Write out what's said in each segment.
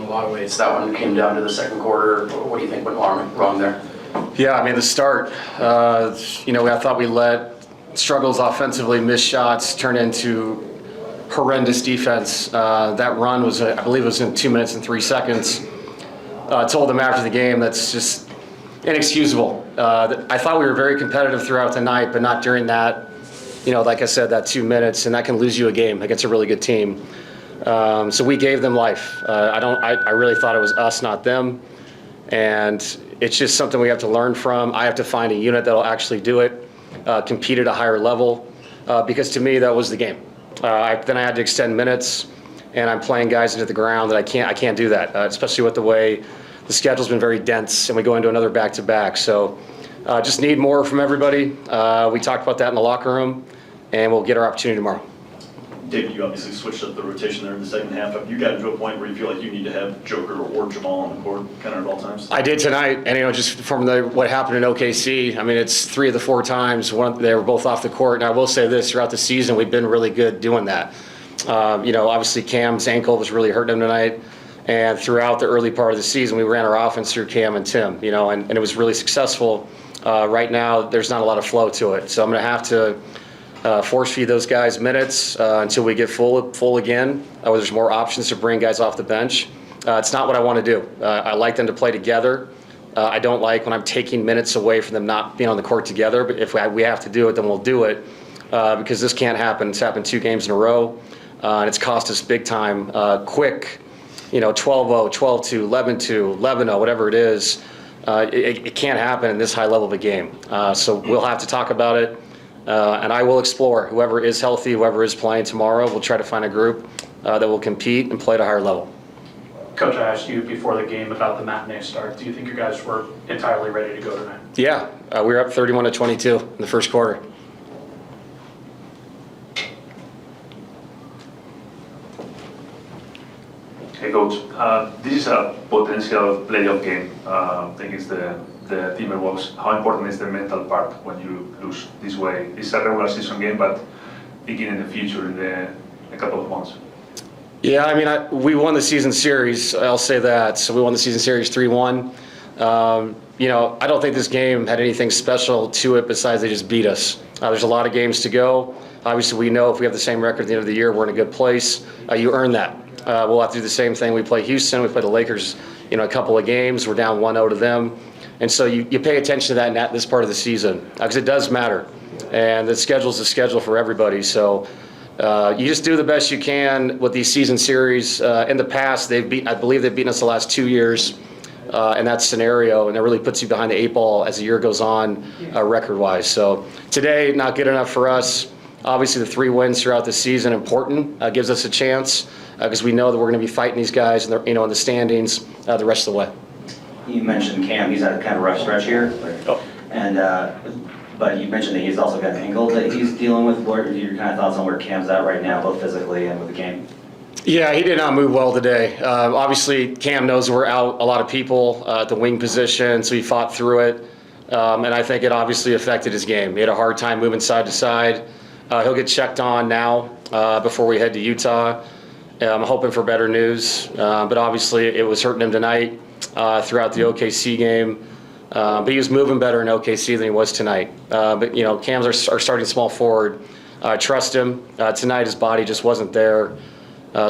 a lot of ways. That one came down to the second quarter. What do you think went wrong there? Yeah, I mean, the start, I thought we let struggles offensively, missed shots, turn into horrendous defense. That run was, I believe it was in 2 minutes and 3 seconds. I told them after the game that's just inexcusable. I thought we were very competitive throughout the night, but not during that, like I said, that 2 minutes, and that can lose you a game against a really good team. So we gave them life. I really thought it was us, not them. And it's just something we have to learn from. I have to find a unit that'll actually do it, compete at a higher level, because to me, that was the game. Then I had to extend minutes, and I'm playing guys into the ground that I can't do that, especially with the way the schedule's been very dense and we go into another back-to-back. So just need more from everybody. We talked about that in the locker room, and we'll get our opportunity tomorrow. David, you obviously switched up the rotation there in the second half. Have you gotten to a point where you feel like you need to have Joker or Jamal on the court kind of at all times? I did tonight, and just from what happened in OKC, I mean, it's 3 of the 4 times they were both off the court. And I will say this, throughout the season, we've been really good doing that. Obviously Cam's ankle was really hurting him tonight. And throughout the early part of the season, we ran our offense through Cam and Tim, and it was really successful. Right now, there's not a lot of flow to it. So I'm going to have to force feed those guys minutes until we get full again, where there's more options to bring guys off the bench. It's not what I want to do. I like them to play together. I don't like when I'm taking minutes away from them not being on the court together, but if we have to do it, then we'll do it, because this can't happen. It's happened 2 games in a row, and it's cost us big time, quick, 12-0, 12-2, 11-2, 11-0, whatever it is. It can't happen in this high level of a game. So we'll have to talk about it. And I will explore whoever is healthy, whoever is playing tomorrow. We'll try to find a group that will compete and play at a higher level. Coach, I asked you before the game about the matinee start. Do you think you guys were entirely ready to go tonight? Yeah, we were up 31-22 in the first quarter. Hey coach, this is a potential playoff game against the Timberwolves. How important is the mental part when you lose this way? It's a regular season game, but thinking in the future, in a couple of months. Yeah, I mean, we won the season series. I'll say that. So we won the season series 3-1. I don't think this game had anything special to it besides they just beat us. There's a lot of games to go. Obviously, we know if we have the same record at the end of the year, we're in a good place. You earn that. We'll have to do the same thing. We play Houston. We play the Lakers, a couple of games. We're down 1-0 to them. And so you pay attention to that in this part of the season, because it does matter. And the schedule's the schedule for everybody. So you just do the best you can with these season series. In the past, I believe they've beaten us the last 2 years in that scenario, and it really puts you behind the 8 ball as the year goes on record-wise. So today, not good enough for us. Obviously, the 3 wins throughout the season, important, gives us a chance, because we know that we're going to be fighting these guys in the standings the rest of the way. You mentioned Cam, he's had kind of a rough stretch here. But you mentioned that he's also got an ankle that he's dealing with. What are your kind of thoughts on where Cam's at right now, both physically and with the game? Yeah, he did not move well today. Obviously, Cam knows we're out a lot of people at the wing position, so he fought through it. And I think it obviously affected his game. He had a hard time moving side to side. He'll get checked on now before we head to Utah. I'm hoping for better news. But obviously, it was hurting him tonight throughout the OKC game. But he was moving better in OKC than he was tonight. But Cam's our starting small forward. Trust him. Tonight his body just wasn't there.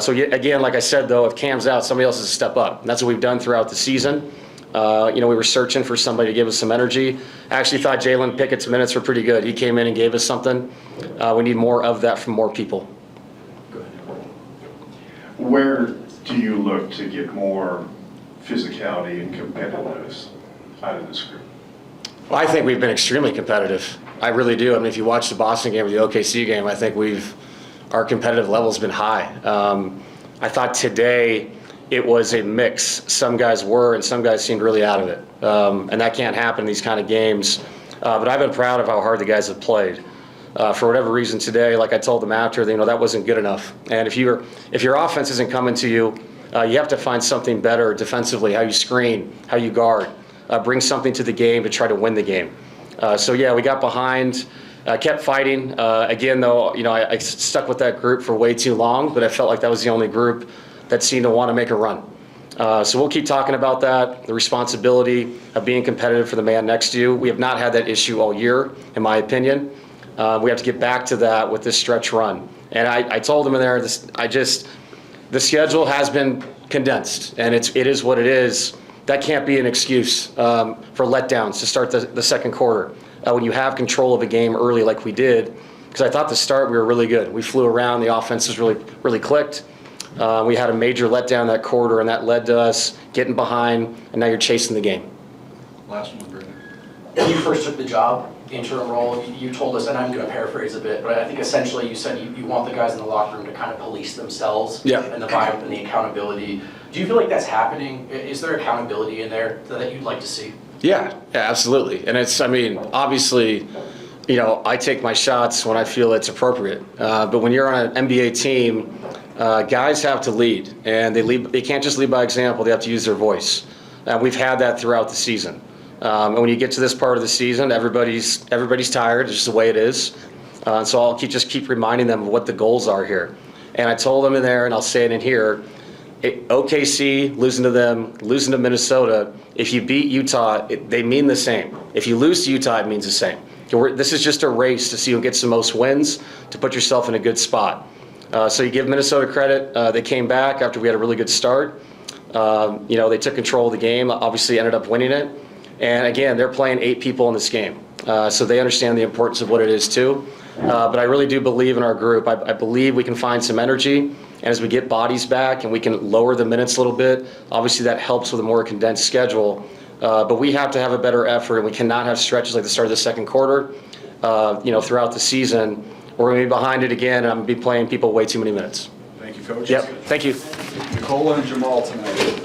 So again, like I said though, if Cam's out, somebody else has to step up. And that's what we've done throughout the season. We were searching for somebody to give us some energy. I actually thought Jalen Pickett's minutes were pretty good. He came in and gave us something. We need more of that from more people. Where do you look to get more physicality and competitiveness out of this group? Well, I think we've been extremely competitive. I really do. I mean, if you watch the Boston game or the OKC game, I think our competitive level's been high. I thought today it was a mix. Some guys were, and some guys seemed really out of it. And that can't happen in these kind of games. But I've been proud of how hard the guys have played. For whatever reason today, like I told them after, that wasn't good enough. And if your offense isn't coming to you, you have to find something better defensively, how you screen, how you guard. Bring something to the game to try to win the game. So yeah, we got behind, kept fighting. Again, though, I stuck with that group for way too long, but I felt like that was the only group that seemed to want to make a run. So we'll keep talking about that, the responsibility of being competitive for the man next to you. We have not had that issue all year, in my opinion. We have to get back to that with this stretch run. And I told them in there, the schedule has been condensed, and it is what it is. That can't be an excuse for letdowns to start the second quarter when you have control of a game early like we did. Because I thought to start we were really good. We flew around, the offense was really clicked. We had a major letdown that quarter, and that led to us getting behind, and now you're chasing the game. Last one, Brendan. When you first took the job, interim role, you told us, and I'm going to paraphrase a bit, but I think essentially you said you want the guys in the locker room to kind of police themselves. Yeah. And the vibe and the accountability. Do you feel like that's happening? Is there accountability in there that you'd like to see? Yeah, absolutely. And obviously, I take my shots when I feel it's appropriate. But when you're on an NBA team, guys have to lead, and they can't just lead by example. They have to use their voice. And we've had that throughout the season. And when you get to this part of the season, everybody's tired. It's just the way it is. So I'll just keep reminding them of what the goals are here. And I told them in there, and I'll say it in here, OKC, losing to them, losing to Minnesota, if you beat Utah, they mean the same. If you lose to Utah, it means the same. This is just a race to see who gets the most wins to put yourself in a good spot. So you give Minnesota credit. They came back after we had a really good start. They took control of the game, obviously ended up winning it. And again, they're playing 8 people in this game. So they understand the importance of what it is too. But I really do believe in our group. I believe we can find some energy. And as we get bodies back and we can lower the minutes a little bit, obviously that helps with a more condensed schedule. But we have to have a better effort, and we cannot have stretches like the start of the second quarter, throughout the season. We're going to be behind it again, and I'm going to be playing people way too many minutes. Thank you, Coach. Yep, thank you. Nicola and Jamal tonight.